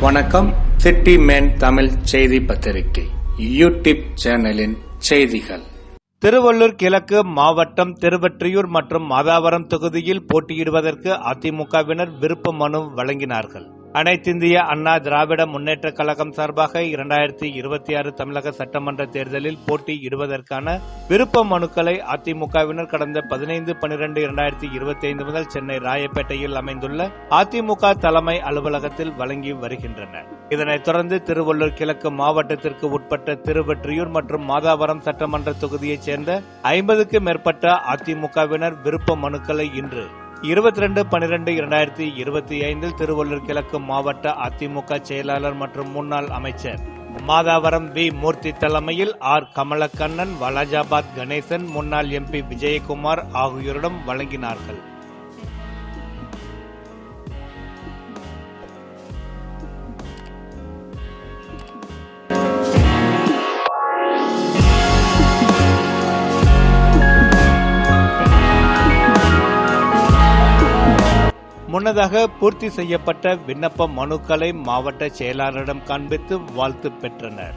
வணக்கம். City man Tamil செய்தி பத்திரிகை யூடியூப் சேனலின் செய்திகள். திருவள்ளூர் கிழக்கு மாவட்டம் திருவொற்றியூர் மற்றும் மாதாவரம் தொகுதியில் போட்டியிடுவதற்கு அதிமுகவினர் விருப்ப மனு வழங்கினார்கள். அனைத்திந்திய அண்ணா திராவிட முன்னேற்ற கழகம் சார்பாக 2026 தமிழக சட்டமன்ற தேர்தலில் போட்டியிடுவதற்கான விருப்ப மனுக்களை அதிமுகவினர் கடந்த 15/12/2025 முதல் சென்னை ராயப்பேட்டையில் அமைந்துள்ள அதிமுக தலைமை அலுவலகத்தில் வழங்கி வருகின்றனர். இதனைத் தொடர்ந்து திருவள்ளூர் கிழக்கு மாவட்டத்திற்கு உட்பட்ட திருவொற்றியூர் மற்றும் மாதாவரம் சட்டமன்ற தொகுதியைச் சேர்ந்த 50க்கும் மேற்பட்ட அதிமுகவினர் விருப்ப மனுக்களை இன்று 22/12/2025 திருவள்ளூர் கிழக்கு மாவட்ட அதிமுக செயலாளர் மற்றும் முன்னாள் அமைச்சர் மாதாவரம் வி. மூர்த்தி தலைமையில் ஆர். கமலக்கண்ணன், வாலாஜாபாத் கணேசன், முன்னாள் MP விஜயகுமார் ஆகியோரிடம் வழங்கினார்கள். முன்னதாக பூர்த்தி செய்யப்பட்ட விண்ணப்ப மனுக்களை மாவட்ட செயலாளரிடம் காண்பித்து வாழ்த்து பெற்றனர்.